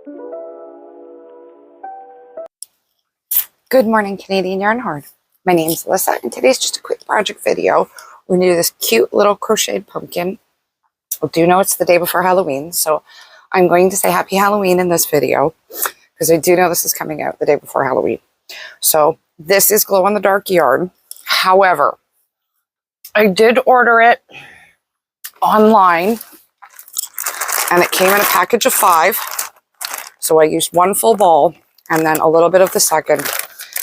Good morning, Canadian Yarn Horde. My name is Alyssa, and today's just a quick project video. We're going to do this cute little crocheted pumpkin. I do know it's the day before Halloween, so I'm going to say Happy Halloween in this video, because I do know this is coming out the day before Halloween. So this is glow-in-the-dark yarn. However, I did order it online, and it came in a package of 5. So I used 1 full ball and then a little bit of the second.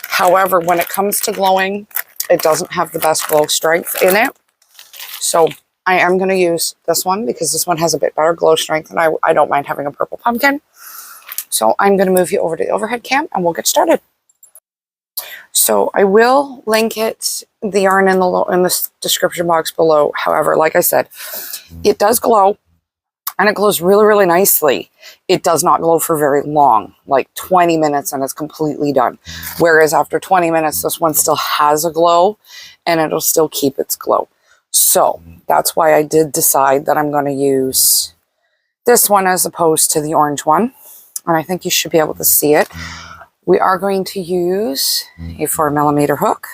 However, when it comes to glowing, it doesn't have the best glow strength in it. So I am going to use this one because this one has a bit better glow strength, and I don't mind having a purple pumpkin. So I'm going to move you over to the overhead cam and we'll get started. So I will link the yarn in the description box below. However, like I said, it does glow. And it glows really, really nicely. It does not glow for very long, like 20 minutes and it's completely done. Whereas after 20 minutes, this one still has a glow and it'll still keep its glow. So that's why I did decide that I'm going to use this one as opposed to the orange one. And I think you should be able to see it. We are going to use a 4mm hook.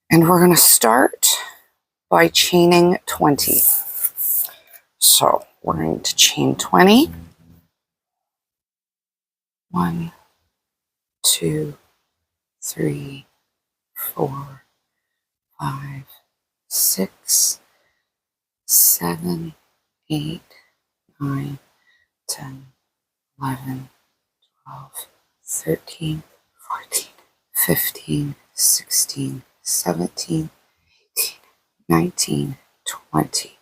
And we're going to start by chaining 20. So we're going to chain 20. 1, 2, 3, 4, 5, 6, 7, 8, 9, 10, 11, 12, 13, 14, 15, 16, 17, 18, 19, 20.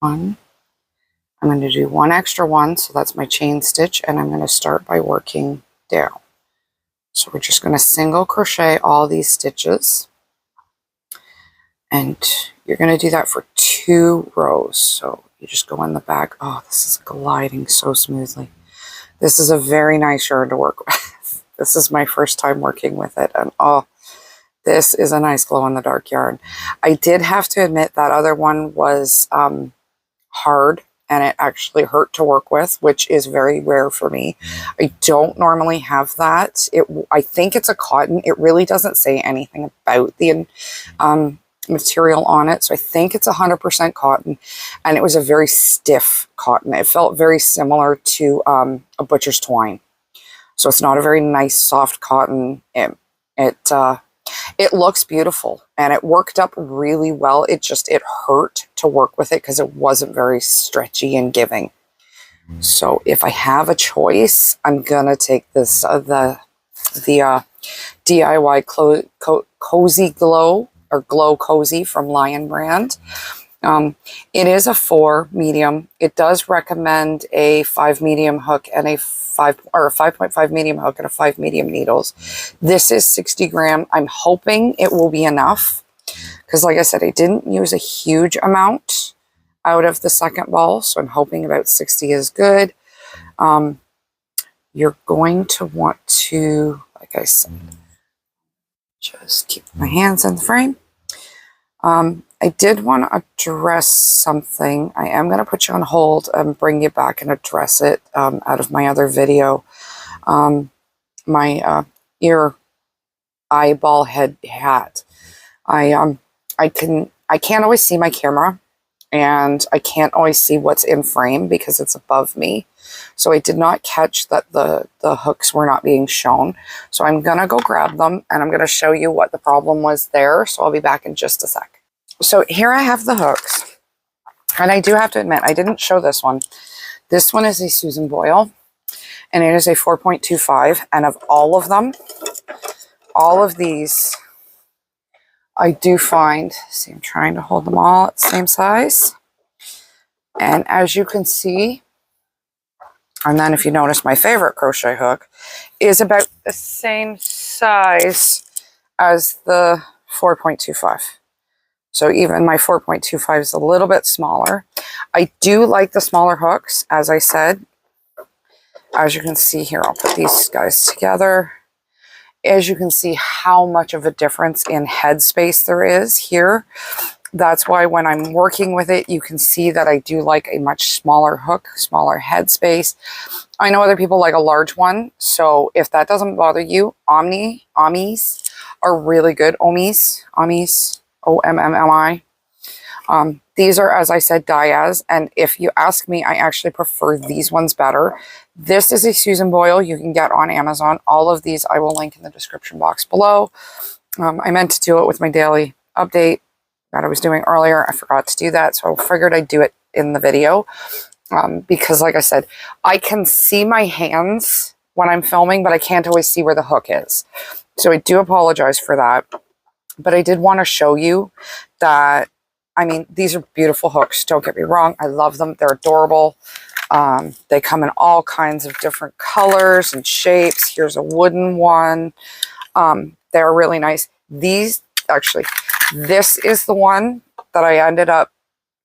1. I'm going to do 1 extra one, so that's my chain stitch, and I'm going to start by working down. So we're just going to single crochet all these stitches, and you're going to do that for 2 rows. So you just go in the back. Oh, this is gliding so smoothly. This is a very nice yarn to work with. This is my first time working with it, and oh, this is a nice glow-in-the-dark yarn. I did have to admit that other one was hard and it actually hurt to work with, which is very rare for me. I don't normally have that. I think it's a cotton. It really doesn't say anything about the material on it, so I think it's 100% cotton, and it was a very stiff cotton. It felt very similar to a butcher's twine, so it's not a very nice soft cotton. It looks beautiful and it worked up really well. It hurt to work with it because it wasn't very stretchy and giving. So if I have a choice, I'm gonna take this the DIY Cozy Glow or Glow Cozy from Lion brand. It is a 4 medium. It does recommend a 5 medium hook and a 5.5 medium hook and a 5 medium needles. This is 60 gram. I'm hoping it will be enough because, like I said, I didn't use a huge amount out of the second ball, so I'm hoping about 60 is good. You're going to want to, like I said, just keep my hands in the frame. I did want to address something. I am going to put you on hold and bring you back and address it out of my other video. My ear eyeball head hat. I can't always see my camera, and I can't always see what's in frame because it's above me. So I did not catch that the hooks were not being shown. So I'm going to go grab them and I'm going to show you what the problem was there. So I'll be back in just a sec. So here I have the hooks, and I do have to admit, I didn't show this one. This one is a Susan Boyle, and it is a 4.25, and of all of them, all of these, I do find, see, I'm trying to hold them all at the same size, and as you can see, and then if you notice, my favorite crochet hook is about the same size as the 4.25. So even my 4.25 is a little bit smaller. I do like the smaller hooks, as I said. As you can see here, I'll put these guys together. As you can see how much of a difference in head space there is here. That's why when I'm working with it, you can see that I do like a much smaller hook, smaller head space. I know other people like a large one, so if that doesn't bother you, ommis are really good. Ommis, Ommi. These are, as I said, daiz, and if you ask me, I actually prefer these ones better. This is a Susan Boyle you can get on Amazon. All of these I will link in the description box below. I meant to do it with my daily update that I was doing earlier. I forgot to do that, so I figured I'd do it in the video. Because like I said, I can see my hands when I'm filming, but I can't always see where the hook is. So I do apologize for that. But I did want to show you that, I mean, these are beautiful hooks. Don't get me wrong. I love them. They're adorable. They come in all kinds of different colors and shapes. Here's a wooden one. They're really nice. These, actually, this is the one that I ended up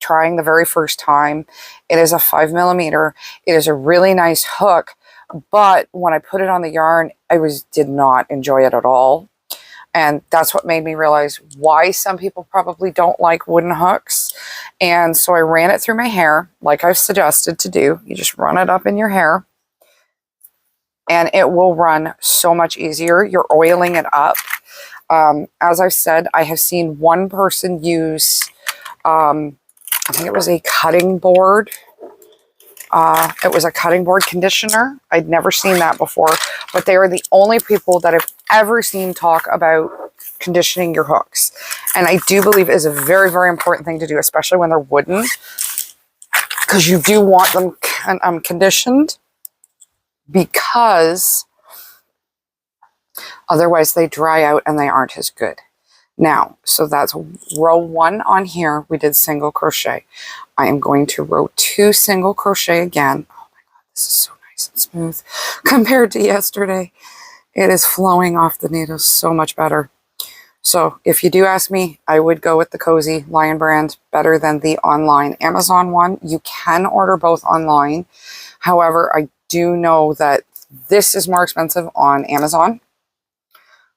trying the very first time. It is a 5mm. It is a really nice hook, but when I put it on the yarn, I did not enjoy it at all. And that's what made me realize why some people probably don't like wooden hooks. And so I ran it through my hair, like I've suggested to do. You just run it up in your hair, and it will run so much easier. You're oiling it up. As I've said, I have seen one person use, I think it was a cutting board. It was a cutting board conditioner. I'd never seen that before, but they are the only people that I've ever seen talk about conditioning your hooks. And I do believe it is a very, very important thing to do, especially when they're wooden, because you do want them conditioned, because otherwise they dry out and they aren't as good. Now, so that's row 1 on here. We did single crochet. I am going to row 2 single crochet again. Oh my God, this is so nice and smooth compared to yesterday. It is flowing off the needles so much better. So if you do ask me, I would go with the Cozy Lion brand better than the online Amazon one. You can order both online. However, I do know that this is more expensive on Amazon.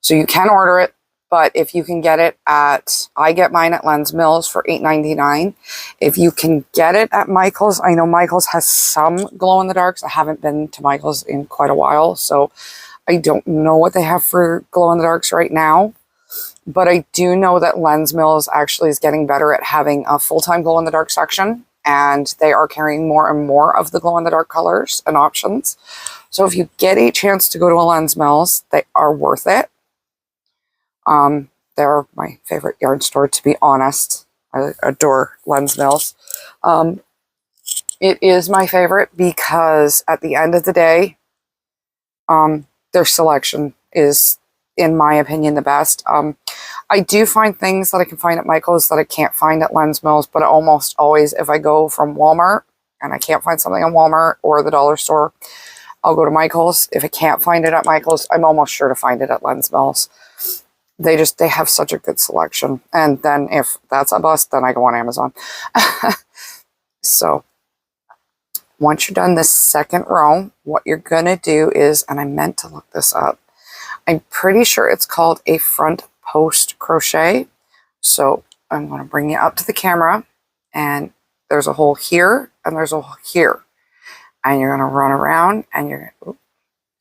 So you can order it. But if you can get it at, I get mine at Lens Mills for $8.99. If you can get it at Michael's, I know Michael's has some glow-in-the-darks. I haven't been to Michael's in quite a while, so I don't know what they have for glow-in-the-darks right now. But I do know that Lens Mills actually is getting better at having a full-time glow-in-the-dark section, and they are carrying more and more of the glow-in-the-dark colors and options. So if you get a chance to go to a Lens Mills, they are worth it. They're my favorite yarn store, to be honest. I adore Lens Mills. It is my favorite because at the end of the day, their selection is, in my opinion, the best. I do find things that I can find at Michael's that I can't find at Lens Mills, but almost always if I go from Walmart and I can't find something at Walmart or the dollar store, I'll go to Michael's. If I can't find it at Michael's, I'm almost sure to find it at Lens Mills. They have such a good selection. And then if that's a bust, then I go on Amazon. So once you're done this second row, what you're going to do is, and I meant to look this up, I'm pretty sure it's called a front post crochet. So I'm going to bring you up to the camera, and there's a hole here and there's a hole here. And you're going to run around and you're going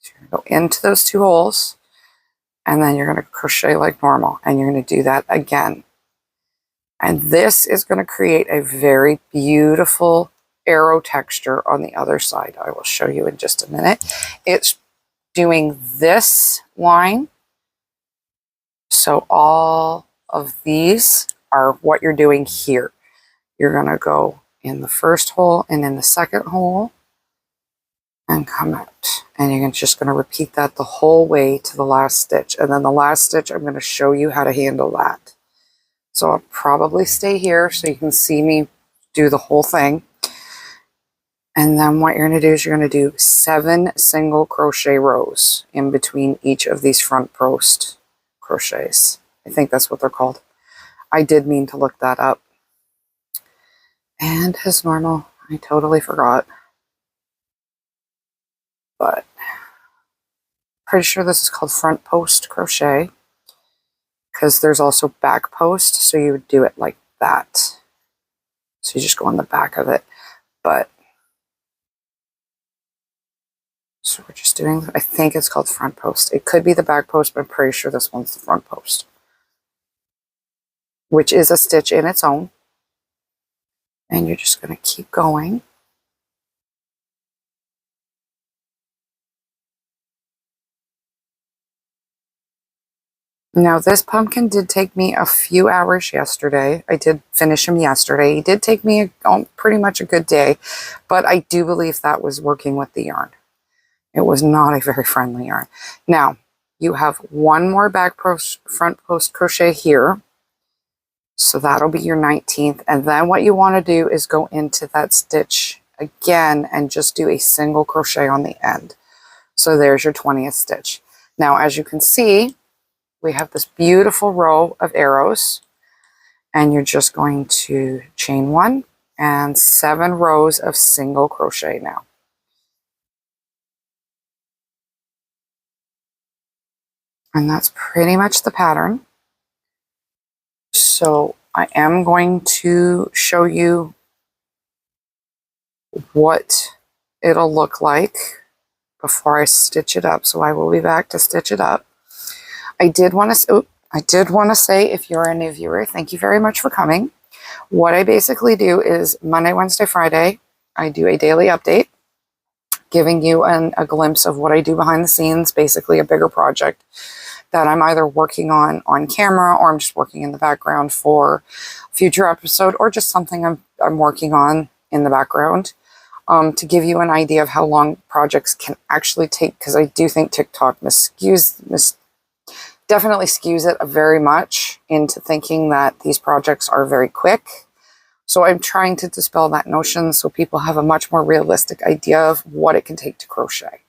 to go into those 2 holes. And then you're going to crochet like normal, and you're going to do that again. And this is going to create a very beautiful arrow texture on the other side. I will show you in just a minute. It's doing this line. So all of these are what you're doing here. You're going to go in the first hole and in the second hole and come out. And you're just going to repeat that the whole way to the last stitch. And then the last stitch, I'm going to show you how to handle that. So I'll probably stay here so you can see me do the whole thing. And then what you're going to do is you're going to do 7 single crochet rows in between each of these front post crochets. I think that's what they're called. I did mean to look that up. And as normal, I totally forgot. But pretty sure this is called front post crochet, because there's also back post, so you would do it like that. So you just go on the back of it. But so we're just doing, I think it's called front post. It could be the back post, but I'm pretty sure this one's the front post, which is a stitch in its own. And you're just going to keep going. Now this pumpkin did take me a few hours yesterday. I did finish him yesterday. He did take me pretty much a good day, but I do believe that was working with the yarn. It was not a very friendly yarn. Now you have one more back post, front post crochet here. So that'll be your 19th. And then what you want to do is go into that stitch again and just do a single crochet on the end. So there's your 20th stitch. Now, as you can see, we have this beautiful row of arrows, and you're just going to chain 1 and 7 rows of single crochet now. And that's pretty much the pattern. So I am going to show you what it'll look like before I stitch it up. So I will be back to stitch it up. I did want to say, if you're a new viewer, thank you very much for coming. What I basically do is Monday, Wednesday, Friday, I do a daily update, giving you a glimpse of what I do behind the scenes, basically a bigger project that I'm either working on camera, or I'm just working in the background for a future episode, or just something I'm working on in the background, to give you an idea of how long projects can actually take, because I do think TikTok definitely skews it very much into thinking that these projects are very quick. So I'm trying to dispel that notion so people have a much more realistic idea of what it can take to crochet.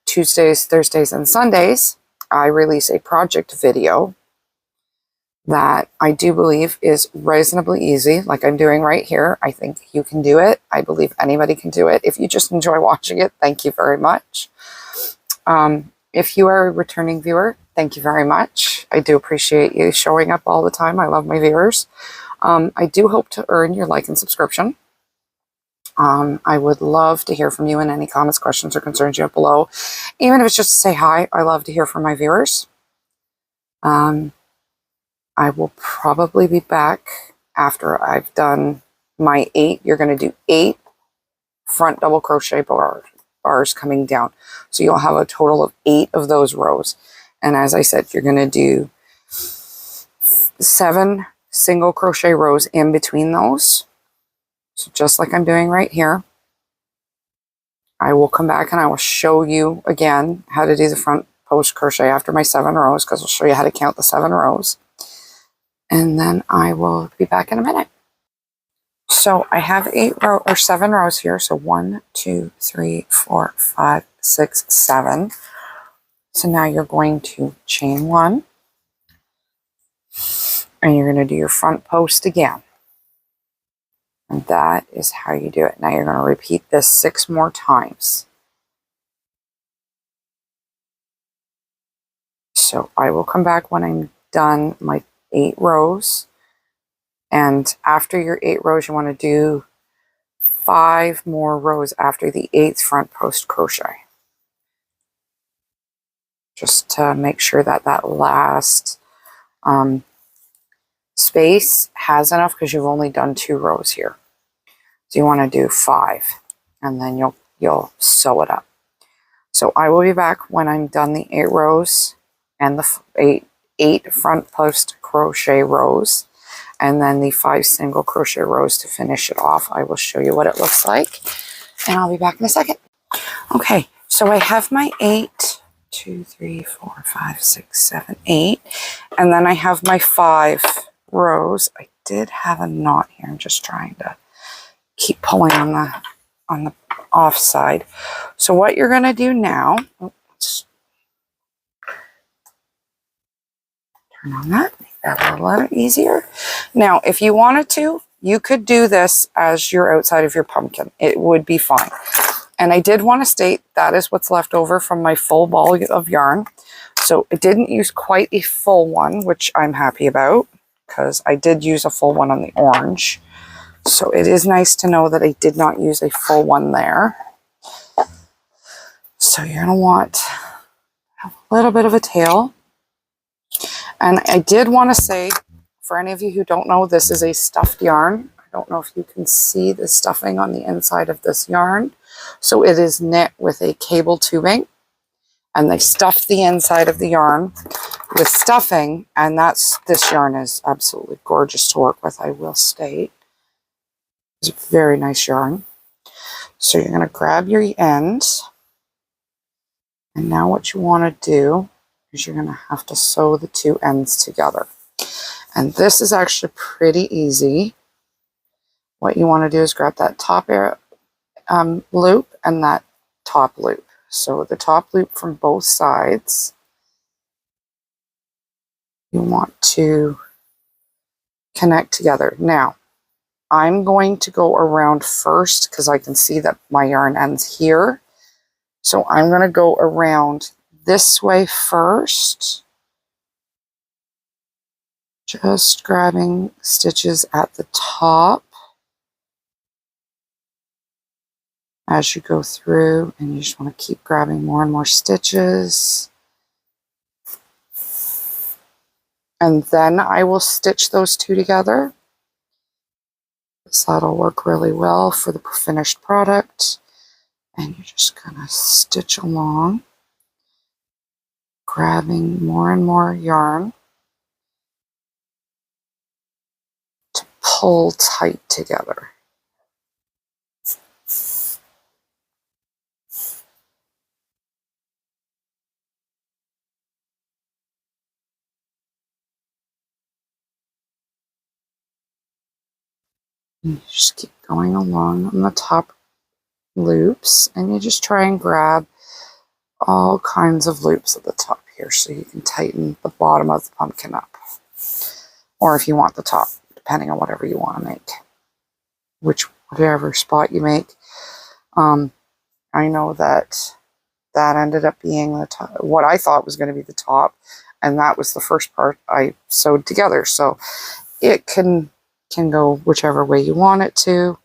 Tuesdays, Thursdays, and Sundays, I release a project video that I do believe is reasonably easy, like I'm doing right here. I think you can do it. I believe anybody can do it. If you just enjoy watching it, thank you very much. If you are a returning viewer, thank you very much. I do appreciate you showing up all the time. I love my viewers. I do hope to earn your like and subscription. I would love to hear from you in any comments, questions, or concerns you have below. Even if it's just to say hi, I love to hear from my viewers. I will probably be back after I've done my 8. You're going to do 8 front double crochet bars coming down. So you'll have a total of 8 of those rows. And as I said, you're going to do 7 single crochet rows in between those. So just like I'm doing right here, I will come back and I will show you again how to do the front post crochet after my 7 rows, because I'll show you how to count the 7 rows. And then I will be back in a minute. So I have 7 rows here. So 1, 2, 3, 4, 5, 6, 7. So now you're going to chain 1, and you're going to do your front post again. And that is how you do it. Now you're going to repeat this 6 more times. So I will come back when I'm done my 8 rows. And after your 8 rows, you want to do 5 more rows after the 8th front post crochet. Just to make sure that that last space has enough, because you've only done 2 rows here. So you want to do 5, and then you'll sew it up. So I will be back when I'm done the 8 rows and the 8 front post crochet rows, and then the 5 single crochet rows to finish it off. I will show you what it looks like, and I'll be back in a second. Okay, so I have my 8, 2, 3, 4, 5, 6, 7, 8, and then I have my 5 rows. I did have a knot here. I'm just trying to keep pulling on the off side. So what you're going to do now, let's turn on that, make that a little easier. Now, if you wanted to, you could do this as you're outside of your pumpkin. It would be fine. And I did want to state that is what's left over from my full ball of yarn. So I didn't use quite a full one, which I'm happy about, because I did use a full one on the orange. So it is nice to know that I did not use a full one there. So you're going to want a little bit of a tail. And I did want to say, for any of you who don't know, this is a stuffed yarn. I don't know if you can see the stuffing on the inside of this yarn. So it is knit with a cable tubing. And they stuffed the inside of the yarn with stuffing. And this yarn is absolutely gorgeous to work with, I will state. It's a very nice yarn. So you're going to grab your end. And now what you want to do is you're going to have to sew the two ends together. And this is actually pretty easy. What you want to do is grab that top loop and that top loop. So the top loop from both sides, you want to connect together. Now, I'm going to go around first because I can see that my yarn ends here. So I'm going to go around this way first. Just grabbing stitches at the top as you go through, and you just want to keep grabbing more and more stitches. And then I will stitch those two together. So that'll work really well for the finished product. And you're just going to stitch along, grabbing more and more yarn to pull tight together. And you just keep going along on the top loops, and you just try and grab all kinds of loops at the top here so you can tighten the bottom of the pumpkin up. Or if you want the top, depending on whatever you want to make. Whatever spot you make. I know that ended up being the top, what I thought was going to be the top, and that was the first part I sewed together. So it can go whichever way you want it to.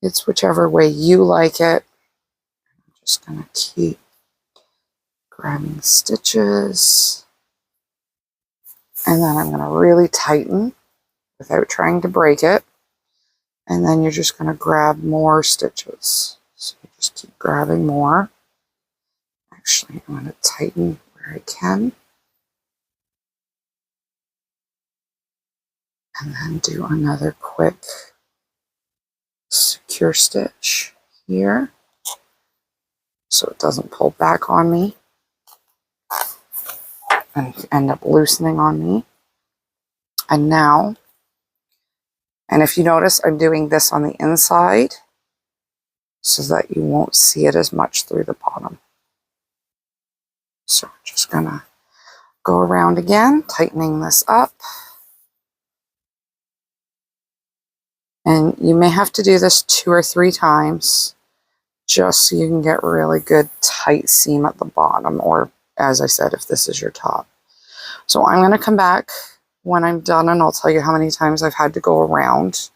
It's whichever way you like it. I'm just going to keep grabbing stitches. And then I'm going to really tighten without trying to break it. And then you're just going to grab more stitches. So you just keep grabbing more. Actually, I'm going to tighten where I can. And then do another quick secure stitch here so it doesn't pull back on me and end up loosening on me. And now, and if you notice, I'm doing this on the inside so that you won't see it as much through the bottom. So we're just gonna go around again, tightening this up. And you may have to do this 2 or 3 times just so you can get really good tight seam at the bottom, or as I said, if this is your top. So I'm going to come back when I'm done and I'll tell you how many times I've had to go around.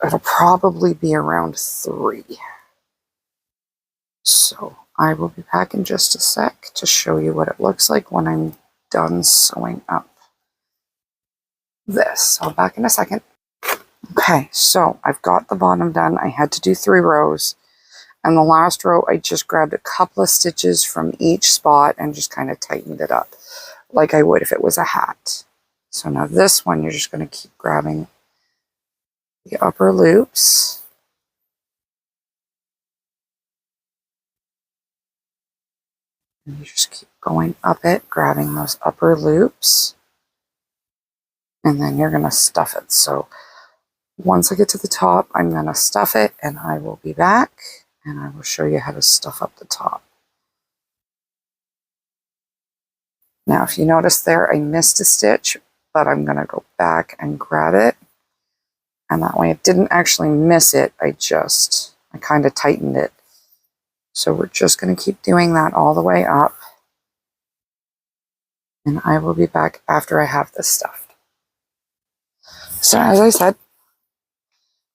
It'll probably be around 3. So I will be back in just a sec to show you what it looks like when I'm done sewing up this. So back in a second. Okay, so I've got the bottom done. I had to do 3 rows. And the last row, I just grabbed a couple of stitches from each spot and just kind of tightened it up like I would if it was a hat. So now this one, you're just going to keep grabbing the upper loops. And you just keep going up it, grabbing those upper loops. And then you're going to stuff it. So once I get to the top, I'm going to stuff it, and I will be back and I will show you how to stuff up the top. Now, if you notice there, I missed a stitch, but I'm going to go back and grab it. And that way it didn't actually miss it. I kind of tightened it. So we're just going to keep doing that all the way up. And I will be back after I have this stuffed. So as I said,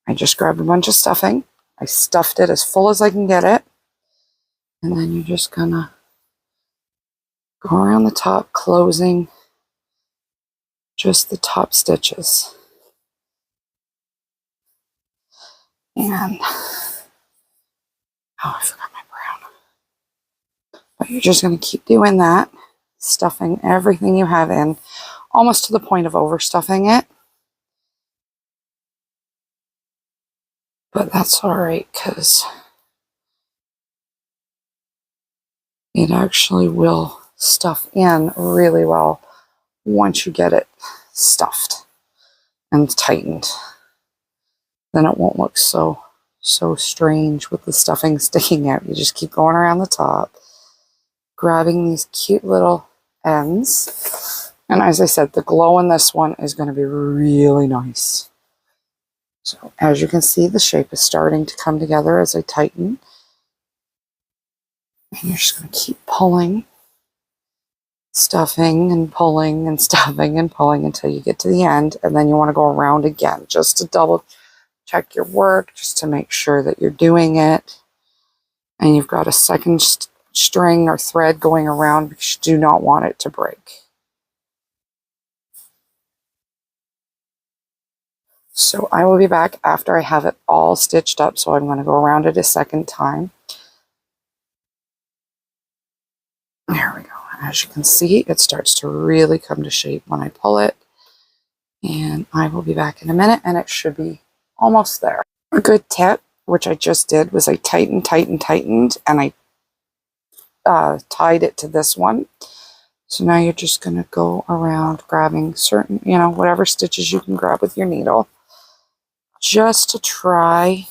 I just grabbed a bunch of stuffing. I stuffed it as full as I can get it. And then you're just gonna go around the top, closing just the top stitches. And, oh, I forgot my brown. But you're just gonna keep doing that, stuffing everything you have in, almost to the point of overstuffing it. But that's all right, because it actually will stuff in really well once you get it stuffed and tightened. Then it won't look so strange with the stuffing sticking out. You just keep going around the top, grabbing these cute little ends. And as I said, the glow in this one is going to be really nice. So as you can see, the shape is starting to come together as I tighten. And you're just going to keep pulling, stuffing and pulling and stuffing and pulling until you get to the end. And then you want to go around again just to double check your work, just to make sure that you're doing it. And you've got a second string or thread going around because you do not want it to break. So I will be back after I have it all stitched up. So I'm going to go around it a second time. There we go. As you can see, it starts to really come to shape when I pull it. And I will be back in a minute, and it should be almost there. A good tip, which I just did, was I tightened, and I tied it to this one. So now you're just going to go around grabbing certain, whatever stitches you can grab with your needle, just to try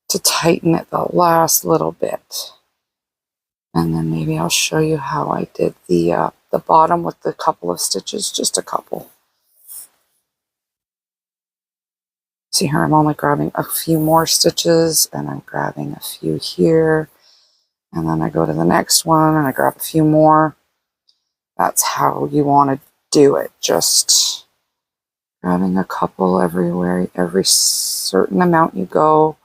to tighten it the last little bit. And then maybe I'll show you how I did the bottom with the couple of stitches, just a couple. See here, I'm only grabbing a few more stitches, and I'm grabbing a few here. And then I go to the next one, and I grab a few more. That's how you want to do it. Just grabbing a couple everywhere, every certain amount you go.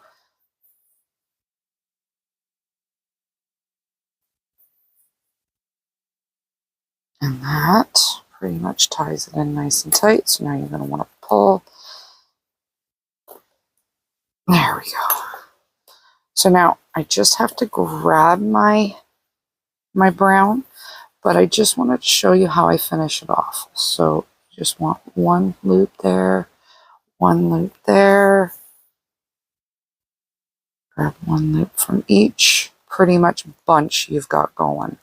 And that pretty much ties it in nice and tight. So now you're going to want to pull. There we go. So now I just have to grab my brown, but I just want to show you how I finish it off. So you just want one loop there, one loop there. Grab one loop from each pretty much bunch you've got going.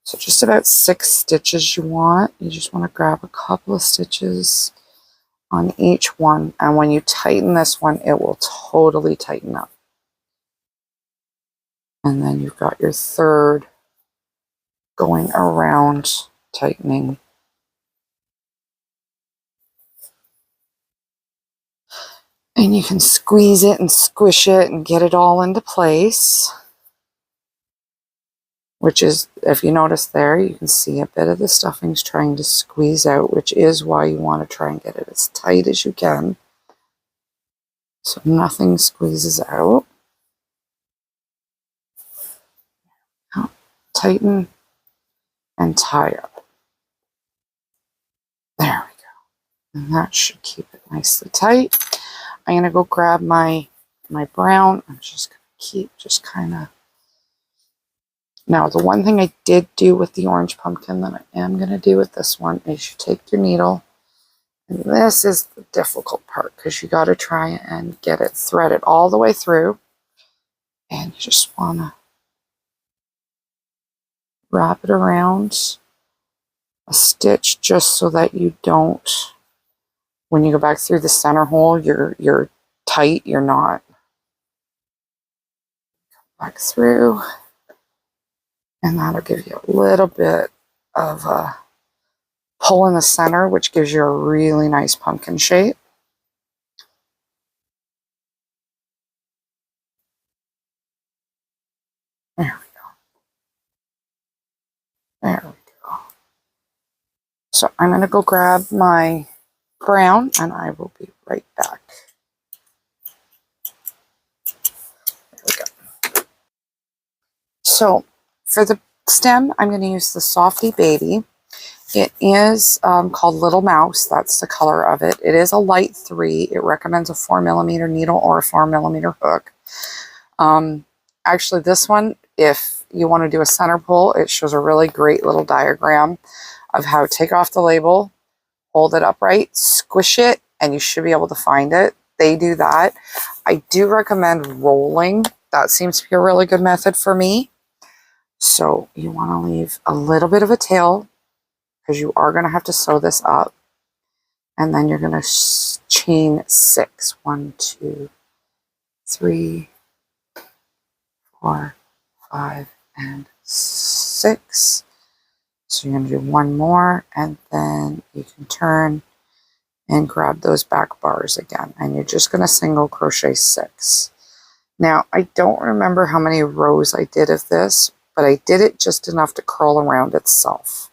So just about 6 stitches you want. You just want to grab a couple of stitches on each one. And when you tighten this one, it will totally tighten up. And then you've got your third going around, tightening. And you can squeeze it and squish it and get it all into place. Which is, if you notice there, you can see a bit of the stuffing's trying to squeeze out, which is why you want to try and get it as tight as you can, so nothing squeezes out. Now, tighten and tie up. There we go. And that should keep it nicely tight. I'm going to go grab my brown. I'm just going to keep just kind of... Now, the one thing I did do with the orange pumpkin that I am going to do with this one is you take your needle, and this is the difficult part because you got to try and get it threaded all the way through, and you just want to wrap it around a stitch just so that you don't, when you go back through the center hole, you're tight, you're not. Back through. And that'll give you a little bit of a pull in the center, which gives you a really nice pumpkin shape. There we go. There we go. So I'm going to go grab my brown, and I will be right back. There we go. So for the stem, I'm going to use the Softy Baby. It is called Little Mouse. That's the color of it. It is a light 3. It recommends a 4mm needle or a 4mm hook. Actually, this one, if you want to do a center pull, it shows a really great little diagram of how to take off the label, hold it upright, squish it, and you should be able to find it. They do that. I do recommend rolling. That seems to be a really good method for me. So you want to leave a little bit of a tail because you are going to have to sew this up. And then you're going to chain 6. 1, 2, 3, 4, 5, and 6. So you're going to do one more, and then you can turn and grab those back bars again. And you're just going to single crochet 6. Now, I don't remember how many rows I did of this, but I did it just enough to curl around itself.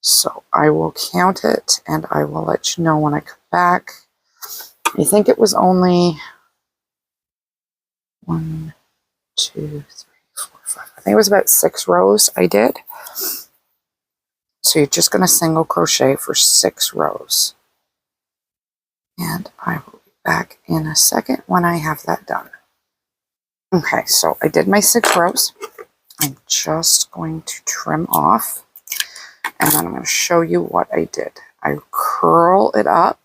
So I will count it, and I will let you know when I come back. I think it was only 1, 2, 3, 4, 5. I think it was about 6 rows I did. So you're just going to single crochet for 6 rows. And I will be back in a second when I have that done. Okay, so I did my 6 rows. I'm just going to trim off. And then I'm going to show you what I did. I curl it up.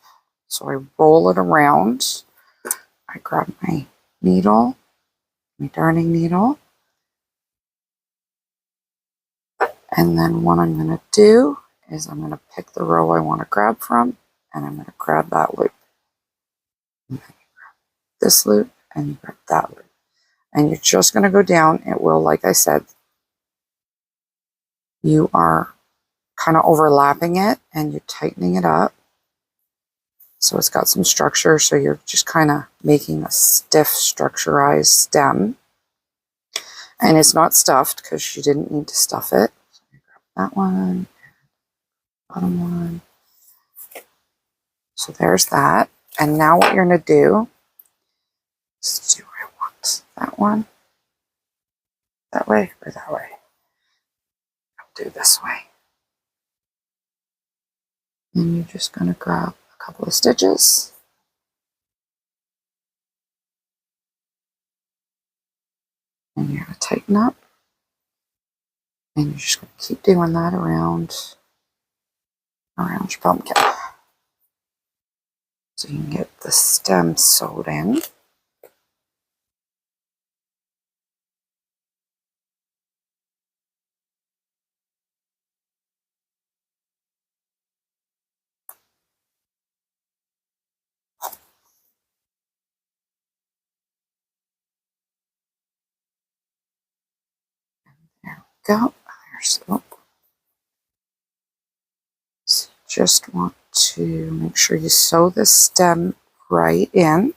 So I roll it around. I grab my needle, my darning needle. And then what I'm going to do is I'm going to pick the row I want to grab from, and I'm going to grab that loop. And then you grab this loop, and you grab that loop. And you're just going to go down. It will, like I said, you are kind of overlapping it, and you're tightening it up. So it's got some structure, so you're just kind of making a stiff, structurized stem. And it's not stuffed because you didn't need to stuff it. So you grab that one, bottom one. So there's that. And now what you're going to do is do I want that one that way or that way? I'll do this way. And you're just going to grab a couple of stitches. And you're going to tighten up. And you're just going to keep doing that around your pumpkin. So you can get the stem sewed in. There we go. There's the loop. So you just want to make sure you sew the stem right in.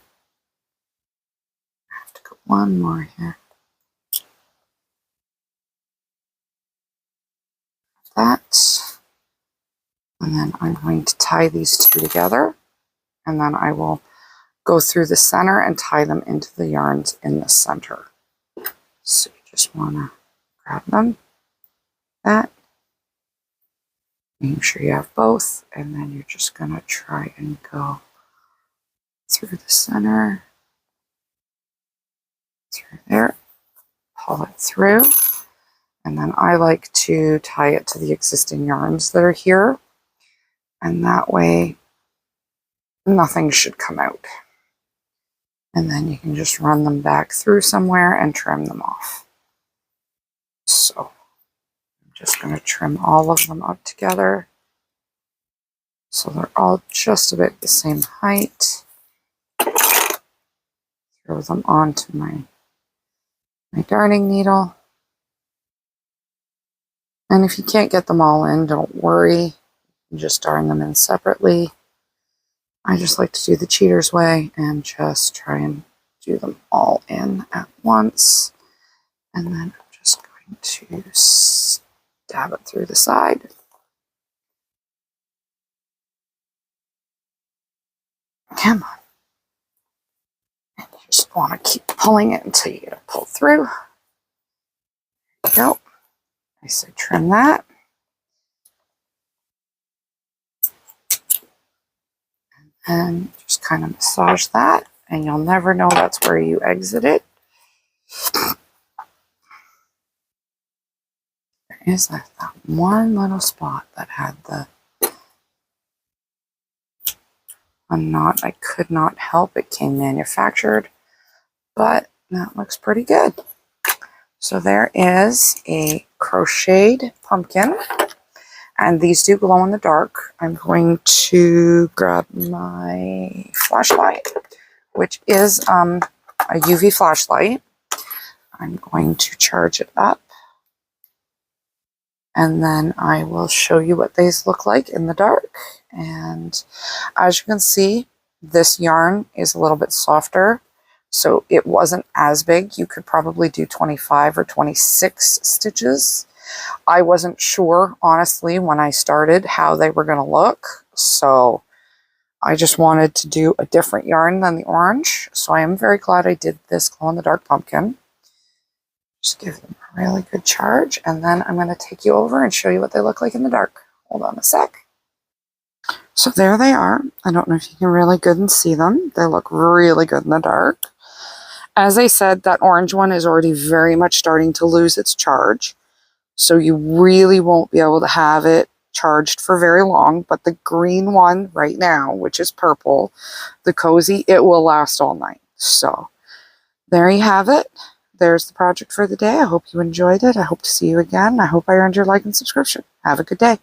I have to go one more here. That. And then I'm going to tie these 2 together. And then I will go through the center and tie them into the yarns in the center. So you just want to grab them, that, make sure you have both, and then you're just going to try and go through the center, through there, pull it through, and then I like to tie it to the existing yarns that are here, and that way nothing should come out. And then you can just run them back through somewhere and trim them off. So I'm just going to trim all of them up together so they're all just about the same height. Throw them onto my darning needle. And if you can't get them all in, don't worry. You just darn them in separately. I just like to do the cheater's way and just try and do them all in at once. And then I'm just going to stab it through the side. Come on. And you just want to keep pulling it until you get it pulled through. There you go. I say trim that. And just kind of massage that. And you'll never know that's where you exit it. There is that one little spot that had the knot. I could not help. It came manufactured. But that looks pretty good. So there is a crocheted pumpkin. And these do glow in the dark. I'm going to grab my flashlight, which is a UV flashlight. I'm going to charge it up. And then I will show you what these look like in the dark. And as you can see, this yarn is a little bit softer. So it wasn't as big. You could probably do 25 or 26 stitches. I wasn't sure, honestly, when I started how they were going to look. So I just wanted to do a different yarn than the orange. So I am very glad I did this glow-in-the-dark pumpkin. Just give them a really good charge. And then I'm going to take you over and show you what they look like in the dark. Hold on a sec. So there they are. I don't know if you can really good and see them. They look really good in the dark. As I said, that orange one is already very much starting to lose its charge. So you really won't be able to have it charged for very long. But the green one right now, which is purple, the cozy, it will last all night. So there you have it. There's the project for the day. I hope you enjoyed it. I hope to see you again. I hope I earned your like and subscription. Have a good day.